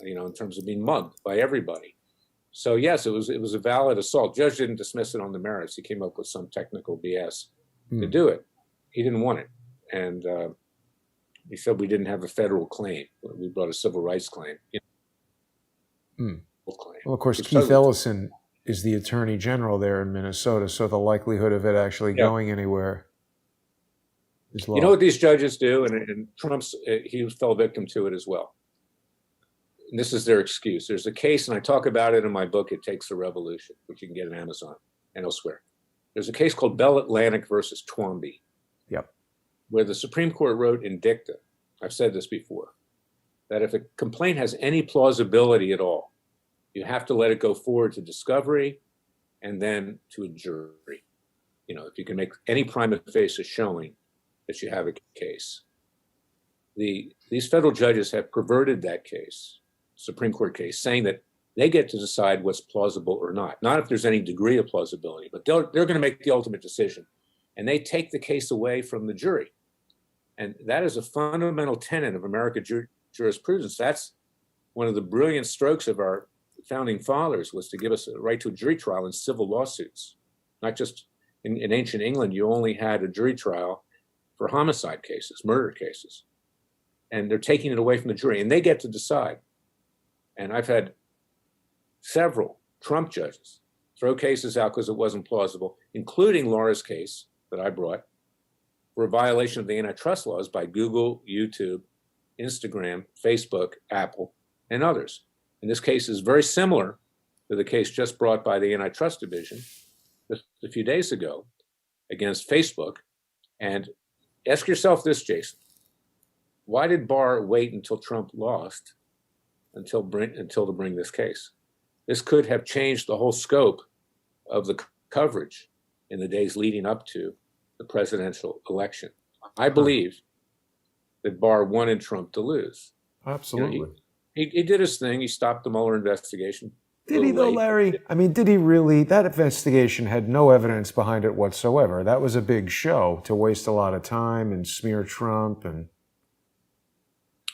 you know, in terms of being mugged by everybody. So yes, it was a valid assault. Judge didn't dismiss it on the merits. He came up with some technical BS to do it. He didn't want it. And he said we didn't have a federal claim. We brought a civil rights claim. You know, claim. Well, of course, Keith Ellison is the attorney general there in Minnesota, so the likelihood of it actually going anywhere is low. You know what these judges do? And Trump's, he fell victim to it as well. And this is their excuse. There's a case, and I talk about it in my book, It Takes a Revolution, which you can get on Amazon and elsewhere. There's a case called Bell Atlantic versus Twombly, where the Supreme Court wrote in dicta, I've said this before, that if a complaint has any plausibility at all, you have to let it go forward to discovery and then to a jury. You know, if you can make any prima facie showing that you have a case. These federal judges have perverted that case, Supreme Court case, saying that they get to decide what's plausible or not. Not if there's any degree of plausibility, but they're going to make the ultimate decision. And they take the case away from the jury. And that is a fundamental tenet of American jurisprudence. That's one of the brilliant strokes of our founding fathers, was to give us a right to a jury trial in civil lawsuits. Not just in ancient England, you only had a jury trial for homicide cases, murder cases. And they're taking it away from the jury, and they get to decide. And I've had several Trump judges throw cases out because it wasn't plausible, including Laura's case that I brought for a violation of the antitrust laws by Google, YouTube, Instagram, Facebook, Apple, and others. And this case is very similar to the case just brought by the Antitrust Division just a few days ago against Facebook. And ask yourself this, Jason. Why did Barr wait until Trump lost until to bring this case? This could have changed the whole scope of the coverage in the days leading up to the presidential election. I believe that Barr wanted Trump to lose. Absolutely. You know, he did his thing. He stopped the Mueller investigation. Did he though, Larry? I mean, did he really? That investigation had no evidence behind it whatsoever. That was a big show to waste a lot of time and smear Trump and...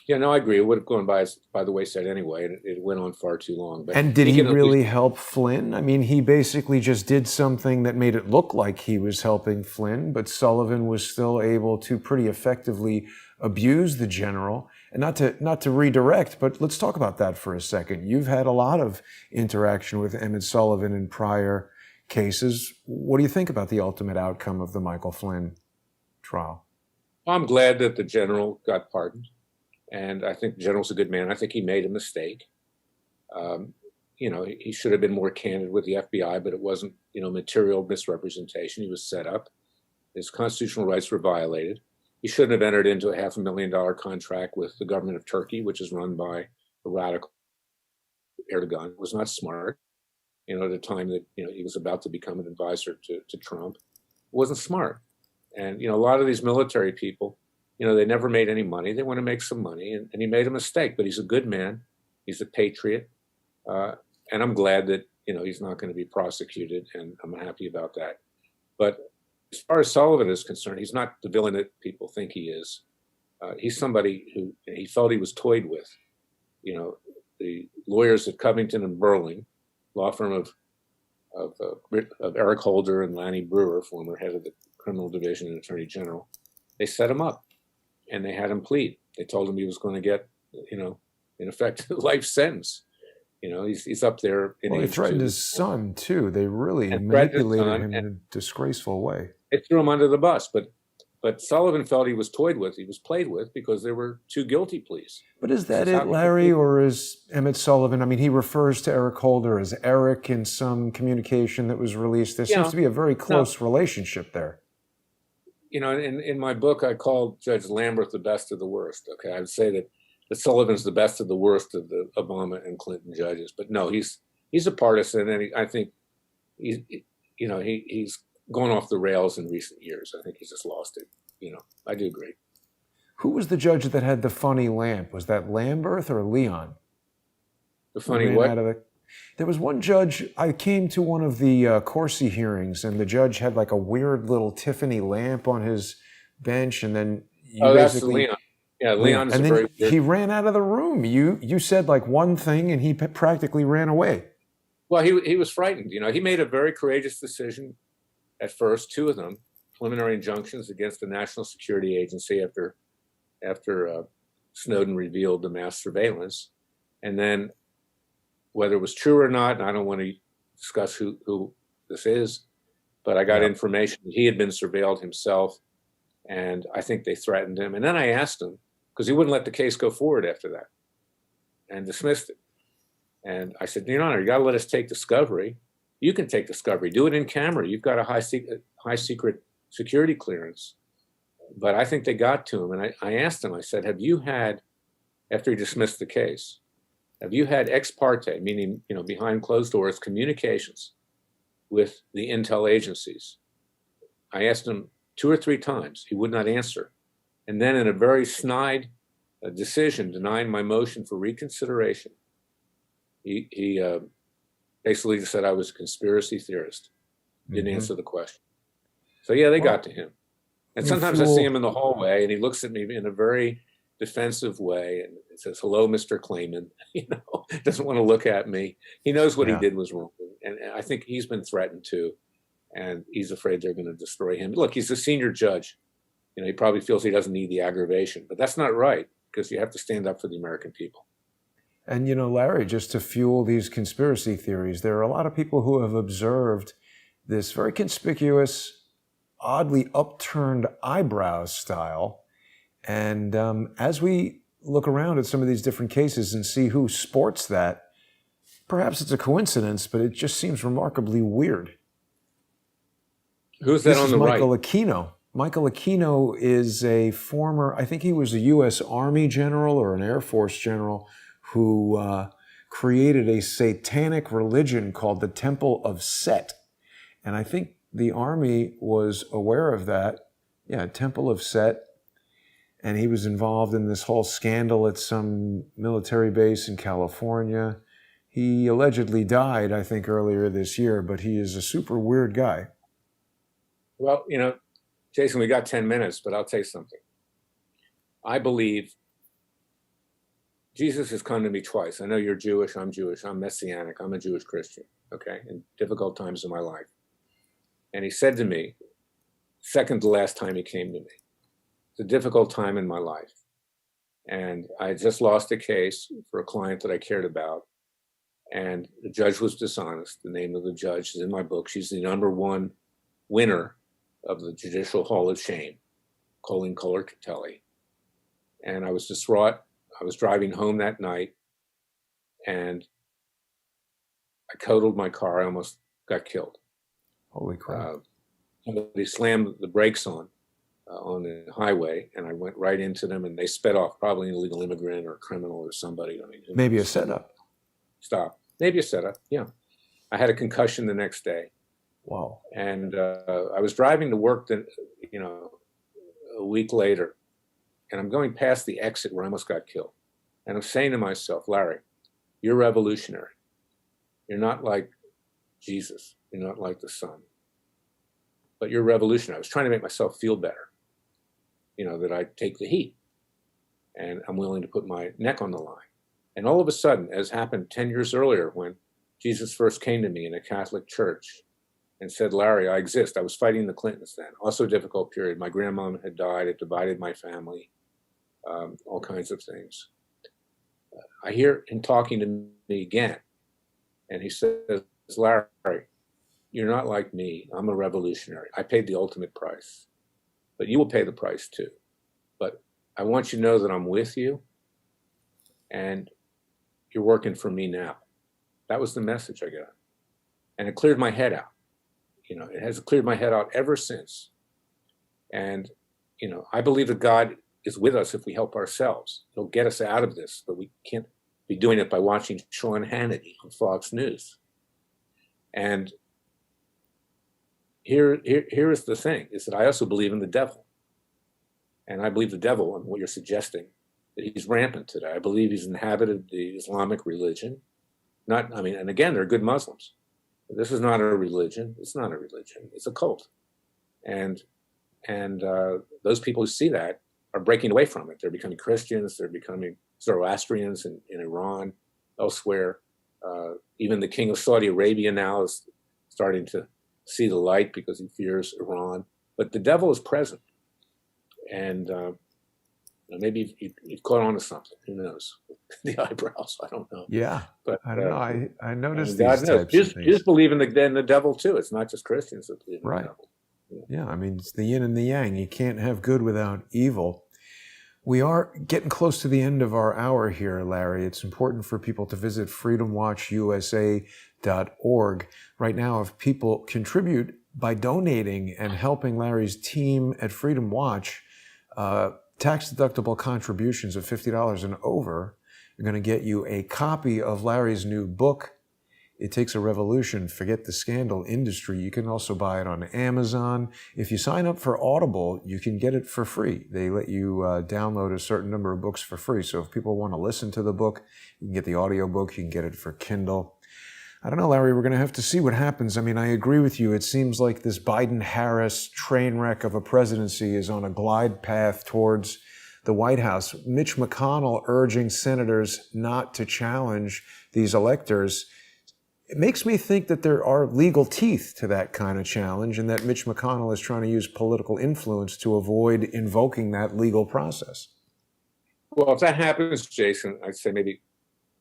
Yeah, no, I agree. It would have gone by the wayside anyway, and it went on far too long. But and did he really help Flynn? I mean, he basically just did something that made it look like he was helping Flynn, but Sullivan was still able to pretty effectively abuse the general. And not to redirect, but let's talk about that for a second. You've had a lot of interaction with Emmett Sullivan in prior cases. What do you think about the ultimate outcome of the Michael Flynn trial? I'm glad that the general got pardoned. And I think the general's a good man. I think he made a mistake. You know, he should have been more candid with the FBI, but it wasn't, you know, material misrepresentation. He was set up. His constitutional rights were violated. He shouldn't have entered into a $500,000 contract with the government of Turkey, which is run by a radical Erdogan. It was not smart. You know, at a time that, you know, he was about to become an advisor to Trump. It wasn't smart. And, you know, a lot of these military people, you know, they never made any money. They want to make some money, and he made a mistake. But he's a good man. He's a patriot, and I'm glad that, you know, he's not going to be prosecuted, and I'm happy about that. But as far as Sullivan is concerned, he's not the villain that people think he is. He's somebody who he felt he was toyed with. You know, the lawyers at Covington and Burling, law firm of Eric Holder and Lanny Brewer, former head of the criminal division and attorney general, they set him up. And they had him plead. They told him he was going to get, you know, in effect, a life sentence. You know, he's up there. Well, they threatened his son, too. They really manipulated him in a disgraceful way. They threw him under the bus. But Sullivan felt he was toyed with. He was played with because there were 2 guilty pleas. But is that it, Larry, or is Emmett Sullivan? I mean, he refers to Eric Holder as Eric in some communication that was released. There seems to be a very close relationship there. You know, in my book, I called Judge Lambert the best of the worst. Okay, I would say that Sullivan's the best of the worst of the Obama and Clinton judges. But no, he's a partisan, and I think he's gone off the rails in recent years. I think he's just lost it. You know, I do agree. Who was the judge that had the funny lamp? Was that Lamberth or Leon? The funny what? There was one judge, I came to one of the Corsi hearings, and the judge had like a weird little Tiffany lamp on his bench, and then that's Leon. Yeah, Leon is very good. He ran out of the room. You said like one thing, and he practically ran away. Well, he was frightened. You know, he made a very courageous decision at first, 2 of them, preliminary injunctions against the National Security Agency after Snowden revealed the mass surveillance, and then, whether it was true or not, and I don't want to discuss who this is, but I got information that he had been surveilled himself, and I think they threatened him. And then I asked him, because he wouldn't let the case go forward after that, and dismissed it. And I said, Your Honor, you got to let us take discovery. You can take discovery. Do it in camera. You've got a high secret security clearance. But I think they got to him. And I asked him, I said, have you had, after he dismissed the case, have you had ex parte, meaning, you know, behind closed doors, communications with the intel agencies? I asked him 2 or 3 times. He would not answer. And then in a very snide decision denying my motion for reconsideration, he basically just said I was a conspiracy theorist. Didn't answer the question. So yeah, they got to him. And sometimes I see him in the hallway and he looks at me in a very defensive way and says, hello, Mr. Klayman, you know, doesn't want to look at me. He knows what he did was wrong. And I think he's been threatened too. And he's afraid they're going to destroy him. Look, he's a senior judge. You know, he probably feels he doesn't need the aggravation, but that's not right because you have to stand up for the American people. And, you know, Larry, just to fuel these conspiracy theories, there are a lot of people who have observed this very conspicuous, oddly upturned eyebrow style. And as we look around at some of these different cases and see who sports that, perhaps it's a coincidence, but it just seems remarkably weird. Who's that on the right? Michael Aquino. Michael Aquino is a former, I think he was a U.S. Army general or an Air Force general who created a satanic religion called the Temple of Set. And I think the Army was aware of that. Yeah, Temple of Set. And he was involved in this whole scandal at some military base in California. He allegedly died, I think, earlier this year, but he is a super weird guy. Well, you know, Jason, we got 10 minutes, but I'll tell you something. I believe Jesus has come to me twice. I know you're Jewish, I'm Messianic, I'm a Jewish Christian, okay, in difficult times in my life. And he said to me, second to last time he came to me, it's a difficult time in my life. And I had just lost a case for a client that I cared about. And the judge was dishonest. The name of the judge is in my book. She's the #1 winner of the Judicial Hall of Shame, Colleen Kohler-Catelli. And I was distraught. I was driving home that night and I totaled my car. I almost got killed. Holy crap. Somebody slammed the brakes on the highway, and I went right into them, and they sped off, probably an illegal immigrant or a criminal or somebody. I mean, maybe a setup. Stop. Maybe a setup, yeah. I had a concussion the next day. Wow. And I was driving to work, a week later, and I'm going past the exit where I almost got killed. And I'm saying to myself, Larry, you're revolutionary. You're not like Jesus. You're not like the Son. But you're revolutionary. I was trying to make myself feel better, that I take the heat. And I'm willing to put my neck on the line. And all of a sudden, as happened 10 years earlier when Jesus first came to me in a Catholic church and said, Larry, I exist. I was fighting the Clintons then. Also a difficult period. My grandmom had died. It divided my family. All kinds of things. I hear him talking to me again. And he says, Larry, you're not like me. I'm a revolutionary. I paid the ultimate price. But you will pay the price too. But I want you to know that I'm with you. And you're working for me now. That was the message I got. And it cleared my head out. It has cleared my head out ever since. And, I believe that God is with us if we help ourselves. He'll get us out of this, but we can't be doing it by watching Sean Hannity on Fox News. And here is the thing, is that I also believe in the devil. And I believe the devil, and what you're suggesting, that he's rampant today. I believe he's inhabited the Islamic religion. And again, they're good Muslims. This is not a religion. It's not a religion. It's a cult. And those people who see that are breaking away from it. They're becoming Christians. They're becoming Zoroastrians in Iran, elsewhere. Even the king of Saudi Arabia now is starting to see the light because he fears Iran. But the devil is present. And maybe you've caught on to something. Who knows? The eyebrows. I don't know. Yeah, but I don't know. I noticed God these knows. types of things. Jews believe in the devil too. It's not just Christians that believe in the devil. Yeah, I mean, it's the yin and the yang. You can't have good without evil. We are getting close to the end of our hour here, Larry. It's important for people to visit freedomwatchusa.org. Right now, if people contribute by donating and helping Larry's team at Freedom Watch, tax-deductible contributions of $50 and over are going to get you a copy of Larry's new book, It Takes a Revolution, Forget the Scandal Industry. You can also buy it on Amazon. If you sign up for Audible, you can get it for free. They let you download a certain number of books for free. So if people want to listen to the book, you can get the audio book, you can get it for Kindle. I don't know, Larry, we're going to have to see what happens. I mean, I agree with you. It seems like this Biden-Harris train wreck of a presidency is on a glide path towards the White House. Mitch McConnell urging senators not to challenge these electors. It makes me think that there are legal teeth to that kind of challenge and that Mitch McConnell is trying to use political influence to avoid invoking that legal process. Well, if that happens, Jason, I'd say maybe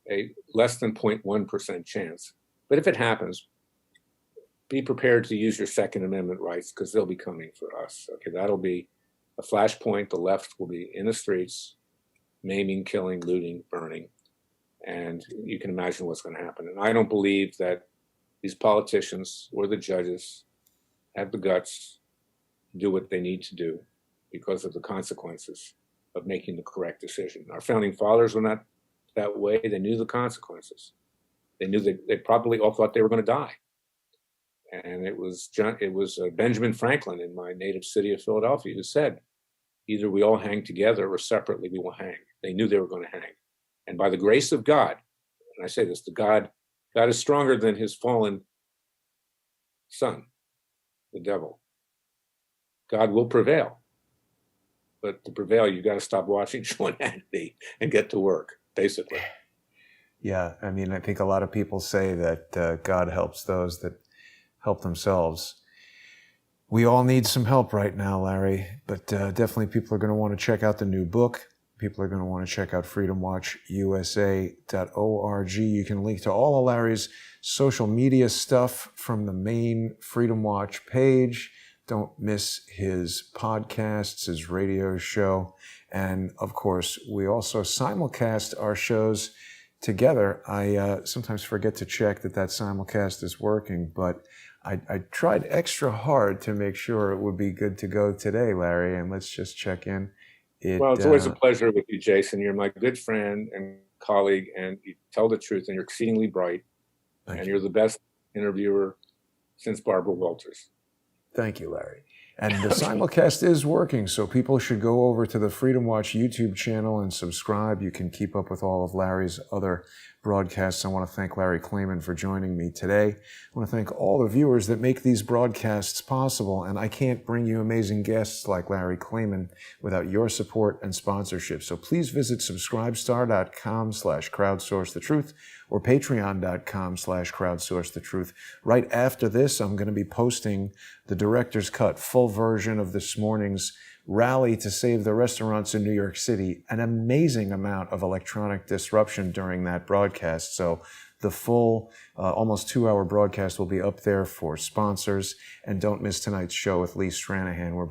a less than 0.1% chance. But if it happens, be prepared to use your Second Amendment rights, because they'll be coming for us. Okay, that'll be a flashpoint. The left will be in the streets, maiming, killing, looting, burning. And you can imagine what's going to happen. And I don't believe that these politicians or the judges have the guts to do what they need to do because of the consequences of making the correct decision. Our founding fathers were not that way. They knew the consequences. They knew that they probably all thought they were going to die. And it was Benjamin Franklin in my native city of Philadelphia who said, either we all hang together or separately we will hang. They knew they were going to hang. And by the grace of God, and I say this, God is stronger than his fallen son, the devil. God will prevail. But to prevail, you've got to stop watching Sean Hannity and get to work, basically. Yeah, I mean, I think a lot of people say that God helps those that help themselves. We all need some help right now, Larry, but definitely people are going to want to check out the new book. People are going to want to check out freedomwatchusa.org. You can link to all of Larry's social media stuff from the main Freedom Watch page. Don't miss his podcasts, his radio show. And of course, we also simulcast our shows together. I sometimes forget to check that simulcast is working, but I tried extra hard to make sure it would be good to go today, Larry, and let's just check in. Well, it's always a pleasure with you, Jason. You're my good friend and colleague, and you tell the truth, and you're exceedingly bright, and you're the best interviewer since Barbara Walters. Thank you, Larry. And the simulcast is working, so people should go over to the Freedom Watch YouTube channel and subscribe. You can keep up with all of Larry's other broadcasts. I want to thank Larry Klayman for joining me today. I want to thank all the viewers that make these broadcasts possible, and I can't bring you amazing guests like Larry Klayman without your support and sponsorship. So please visit subscribestar.com/crowdsourcethetruth or patreon.com/crowdsourcethetruth. Right after this, I'm going to be posting the director's cut, full version of this morning's rally to save the restaurants in New York City. An amazing amount of electronic disruption during that broadcast. So the full, almost 2-hour broadcast will be up there for sponsors. And don't miss tonight's show with Lee Stranahan. We're